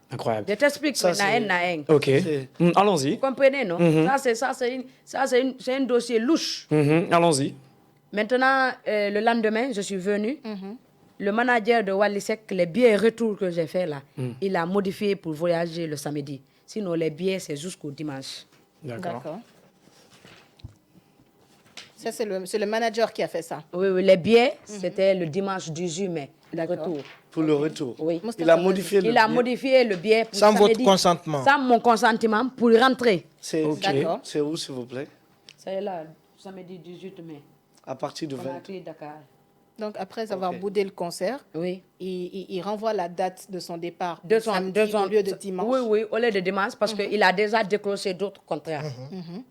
Incroyable. Je t'explique maintenant. Ok. Allons-y. Vous comprenez, non? C'est un dossier louche. Allons-y. Maintenant, le lendemain, je suis venue. Le manager de Wallisek, les billets retour que j'ai fait là, il a modifié pour voyager le samedi. Sinon, les billets, c'est jusqu'au dimanche. D'accord. Ça, c'est le manager qui a fait ça. Oui, les billets, c'était le dimanche 18 mai, le retour. Pour le retour. Oui. Il a modifié le billet. Il a modifié le billet pour sans samedi, votre consentement. Sans mon consentement pour rentrer. D'accord. C'est où, s'il vous plaît? C'est là, samedi 18 mai. À partir du 20. Dakar. Donc, après avoir boudé le concert, oui. il renvoie la date de son départ de son lieu de dimanche. Oui, au lieu de dimanche, parce qu'il a déjà décroché d'autres contrats.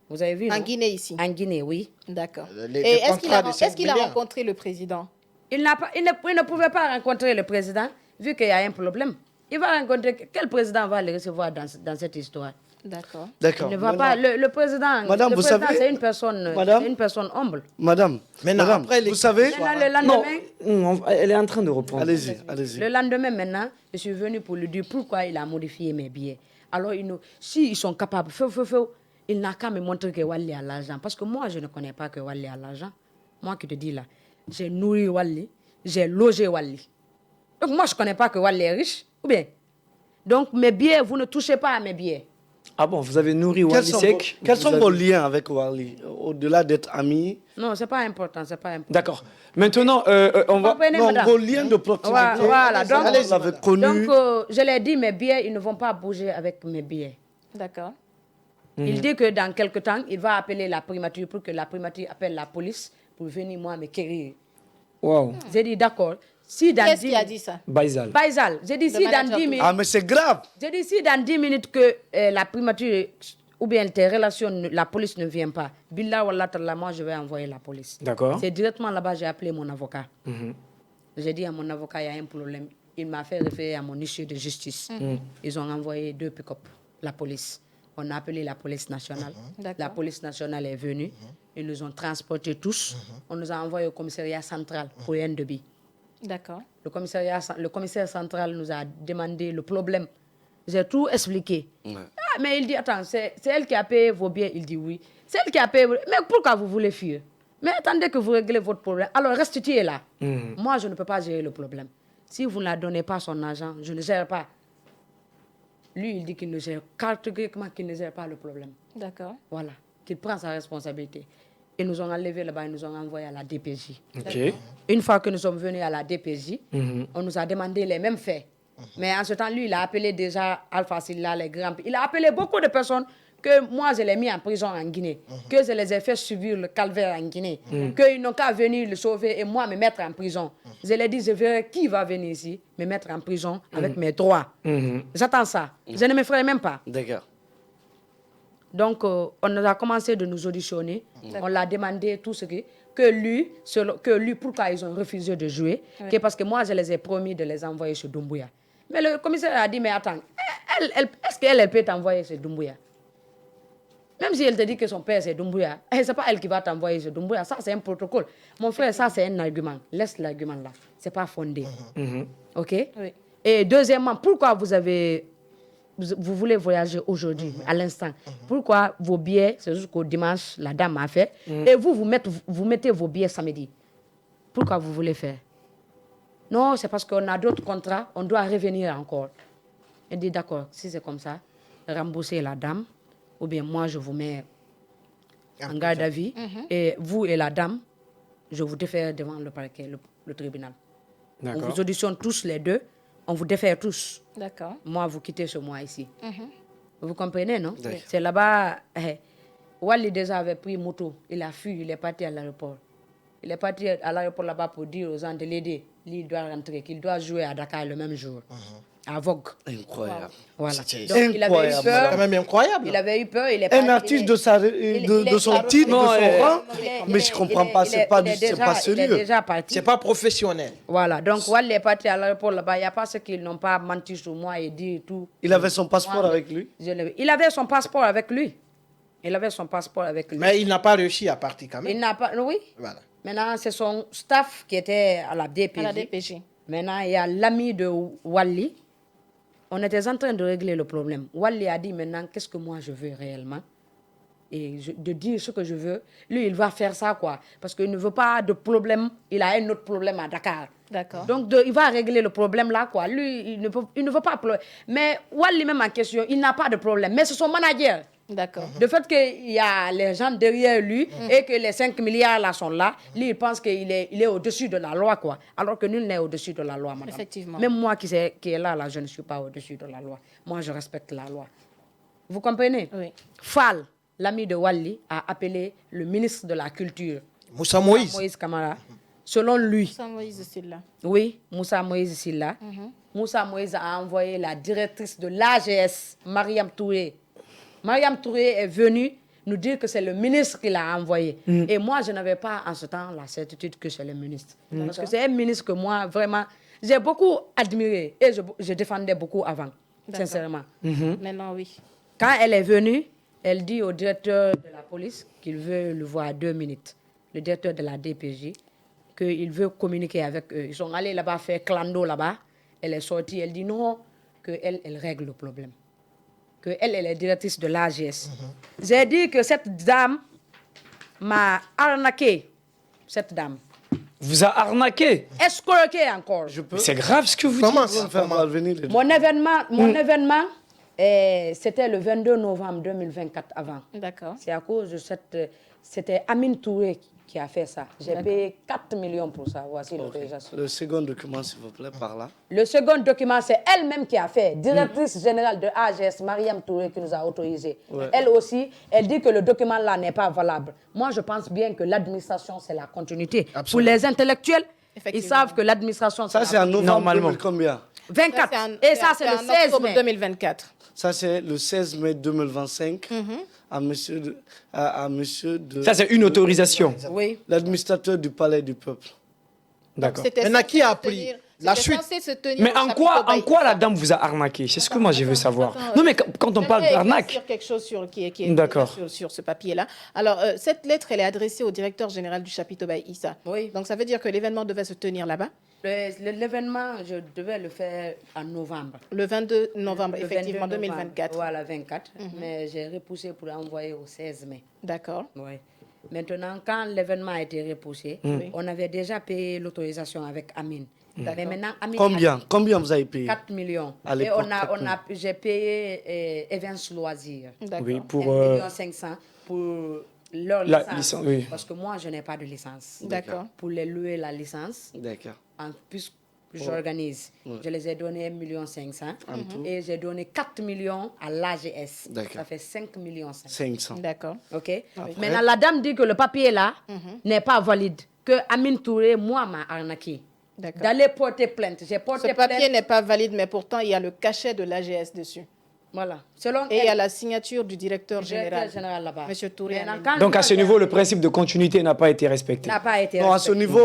Vous avez vu, en Guinée, ici? En Guinée, oui. D'accord. Et est-ce qu'il a rencontré le président? Il ne pouvait pas rencontrer le président, vu qu'il y a un problème. Il va rencontrer... Quel président va le recevoir dans cette histoire? D'accord. Il ne va pas... Le président, Madame, vous savez, c'est une personne humble. Madame, après, vous savez... Le lendemain... Non, elle est en train de reprendre. Allez-y. Le lendemain, maintenant, je suis venue pour lui dire pourquoi il a modifié mes billets. Alors, s'ils sont capables, il n'a qu'à me montrer que Wally a l'argent. Parce que moi, je ne connais pas que Wally a l'argent. Moi qui te dis là, j'ai nourri Wally, j'ai logé Wally. Donc, moi, je ne connais pas que Wally est riche. Ou bien? Donc, mes billets, vous ne touchez pas à mes billets. Ah bon, vous avez nourri Wallisek. Quels sont vos liens avec Wally, au-delà d'être amis? Non, ce n'est pas important, D'accord. Maintenant, on va... Non, vos liens de proximité. Voilà. Donc, vous l'avez connu. Donc, je l'ai dit, mes billets, ils ne vont pas bouger avec mes billets. D'accord. Il dit que dans quelque temps, il va appeler la primature pour que la primature appelle la police pour venir, moi, me quérir. Wow. J'ai dit, d'accord. Si Qu'est-ce qui a dit ça? Baïzal. J'ai dit, si dans 10 minutes... Ah, mais c'est grave. J'ai dit, si dans 10 minutes que la primature ou bien tes relations, la police ne vient pas, billah wallah tallah, moi, je vais envoyer la police. D'accord. C'est directement là-bas, j'ai appelé mon avocat. J'ai dit à mon avocat, il y a un problème. Il m'a fait référer à mon issue de justice. Ils ont envoyé 2 pick-up, la police. On a appelé la police nationale. La police nationale est venue. Ils nous ont transportés tous. On nous a envoyés au commissariat central pour un devis. D'accord. Le commissaire central nous a demandé le problème. J'ai tout expliqué. Ah, mais il dit, attends, c'est elle qui a payé vos billets. Il dit oui. C'est elle qui a payé. Mais pourquoi vous voulez fuir? Mais attendez que vous réglez votre problème. Alors restituez-la. Moi, je ne peux pas gérer le problème. Si vous ne la donnez pas son argent, je ne gère pas. Lui, il dit qu'il ne gère catégoriquement qu'il ne gère pas le problème. D'accord. Voilà. Qu'il prend sa responsabilité. Ils nous ont enlevés là-bas, ils nous ont envoyés à la DPJ. Ok. Une fois que nous sommes venus à la DPJ, on nous a demandé les mêmes faits. Mais en ce temps, lui, il a appelé déjà Alpha Silla, les grands... Il a appelé beaucoup de personnes que moi, je l'ai mis en prison en Guinée, que je les ai fait subir le calvaire en Guinée, qu'ils n'ont qu'à venir le sauver et moi me mettre en prison. Je lui ai dit, je verrai qui va venir ici, me mettre en prison avec mes droits. J'attends ça. Je ne me ferai même pas. D'accord. Donc, on a commencé de nous auditionner. On l'a demandé tout ce que lui, pourquoi ils ont refusé de jouer. Que parce que moi, je les ai promis de les envoyer sur Doumbouya. Mais le commissaire a dit, mais attends, est-ce qu'elle peut t'envoyer sur Doumbouya? Même si elle te dit que son père c'est Doumbouya, ce n'est pas elle qui va t'envoyer sur Doumbouya. Ça, c'est un protocole. Mon frère, ça, c'est un argument. Laisse l'argument là. Ce n'est pas fondé. OK? Oui. Et deuxièmement, pourquoi vous voulez voyager aujourd'hui, à l'instant? Pourquoi vos billets, c'est jusqu'au dimanche, la dame a fait, et vous mettez vos billets samedi? Pourquoi vous voulez faire? Non, c'est parce qu'on a d'autres contrats, on doit revenir encore. Elle dit, d'accord, si c'est comme ça, remboursez la dame, ou bien moi, je vous mets en garde à vue, et vous et la dame, je vous défère devant le parquet, le tribunal. On vous auditionne tous les deux, on vous défère tous. D'accord. Moi, vous quittez ce mois ici. Vous comprenez, non? Oui. C'est là-bas. Wally déjà avait pris moto. Il a fui, il est parti à l'aéroport. Il est parti à l'aéroport là-bas pour dire aux gens de l'aider. Lui, il doit rentrer, qu'il doit jouer à Dakar le même jour. À Vogue. Incroyable. Voilà. Donc, il avait eu peur. C'est quand même incroyable. Il avait eu peur. Il est parti, un artiste de son titre, de son rang, mais je ne comprends pas, c'est pas sérieux. Il est déjà parti. C'est pas professionnel. Voilà, donc Wally est parti à l'aéroport là-bas. Il n'y a pas ceux qui n'ont pas menti sur moi et dit tout. Il avait son passeport avec lui? Il avait son passeport avec lui. Il avait son passeport avec lui. Mais il n'a pas réussi à partir quand même. Il n'a pas, oui. Voilà. Maintenant, c'est son staff qui était à la DPJ. À la DPJ. Maintenant, il y a l'ami de Wally on était en train de régler le problème. Wally a dit maintenant, qu'est-ce que moi je veux réellement? Et de dire ce que je veux. Lui, il va faire ça, quoi. Parce qu'il ne veut pas de problème. Il a un autre problème à Dakar. D'accord. Donc, il va régler le problème là, quoi. Lui, il ne veut pas problème. Mais Wally, même en question, il n'a pas de problème. Mais c'est son manager. D'accord. Le fait qu'il y a les gens derrière lui et que les 5 milliards là sont là, lui, il pense qu'il est au-dessus de la loi, quoi. Alors que nul n'est au-dessus de la loi, madame. Effectivement. Même moi qui est là, je ne suis pas au-dessus de la loi. Moi, je respecte la loi. Vous comprenez? Oui. Fall, l'ami de Wally, a appelé le ministre de la Culture, Moussa Moïse. Moïse Kamara. Selon lui, Moussa Moïse Silla. oui, Moussa Moïse Silla, Moussa Moïse a envoyé la directrice de l'AGS, Mariam Touré. Mariam Touré est venue nous dire que c'est le ministre qui l'a envoyé. Et moi, je n'avais pas en ce temps la certitude que c'est le ministre. Parce que c'est un ministre que moi, vraiment, j'ai beaucoup admiré et je défendais beaucoup avant, sincèrement. Maintenant, oui. Quand elle est venue, elle dit au directeur de la police qu'il veut le voir 2 minutes. Le directeur de la DPJ, qu'il veut communiquer avec eux. Ils sont allés là-bas faire clando là-bas. Elle est sortie, elle dit non, qu'elle elle règle le problème. Qu'elle est directrice de l'AGS. J'ai dit que cette dame m'a arnaqué. Cette dame. Vous a arnaqué. Escroqué encore. C'est grave ce que vous Comment dites. ça faire parvenir les Mon événement, c'était le 22 novembre 2024 avant. D'accord. C'est à cause de c'était Amine Touré qui a fait ça. J'ai payé 4 millions pour ça. Voici l'autorisation. Le second document, s'il vous plaît, par là. Le second document, c'est elle-même qui a fait. Directrice générale de AGS, Mariam Touré, qui nous a autorisé. Ouais. Elle aussi, elle dit que le document-là n'est pas valable. Moi, je pense bien que l'administration, c'est la continuité. Absolument. Pour les intellectuels, ils Effectivement. savent que l'administration, Ça, c'est en novembre Normalement. 2000 combien? 24. Ça, Et ça, c'est le en 16 octobre mai. 2024. Ça, c'est le 16 mai 2025 à monsieur de Ça, c'est une autorisation. Oui. l'administrateur du Palais du Peuple. D'accord. C'était Maintenant, censé qui a se pris tenir- la c'était suite? censé se tenir Mais au en chapiteau quoi la Baïssa. dame vous a arnaqué? C'est ce que moi, je veux savoir. Attends, Non, mais quand on parle j'aimerais d'arnaque... éclaircir quelque chose qui est D'accord. sur ce papier-là. Alors, cette lettre, elle est adressée au directeur général du chapiteau Baïssa. Oui. Donc, ça veut dire que l'événement devait se tenir là-bas L'événement, je devais le faire en novembre. le 22 novembre, Le effectivement, 22 novembre. 2024. Voilà, 24. Mais j'ai repoussé pour l'envoyer au 16 mai. D'accord. Ouais. Maintenant, quand l'événement a été repoussé, on avait déjà payé l'autorisation avec Amine. Mais maintenant, Amine Combien vous avez payé? 4 millions. À Et l'époque, 4 j'ai payé Evans Loisirs. D'accord. Oui, pour... 1,5 million pour leur La licence. licence, oui. Parce que moi, je n'ai pas de licence. D'accord. Pour les louer la licence, D'accord. en plus, j'organise. Je les ai donné 1,5 million. Et j'ai donné 4 millions à l'AGS. D'accord. Ça fait 5 millions. 500. D'accord. OK? Maintenant, la dame dit que le papier là n'est pas valide. Que Amine Touré, moi, m'a arnaqué. D'accord. D'aller porter plainte. J'ai porté Ce papier plainte. n'est pas valide, mais pourtant, il y a le cachet de l'AGS dessus. Voilà. Selon Et il y a elle, la signature du directeur le directeur général. général là-bas. Monsieur Touré. Maintenant, Amine. quand Donc, à moi, ce j'ai- niveau, le principe de continuité n'a pas été respecté. n'a pas été Non, à ce respecté. niveau,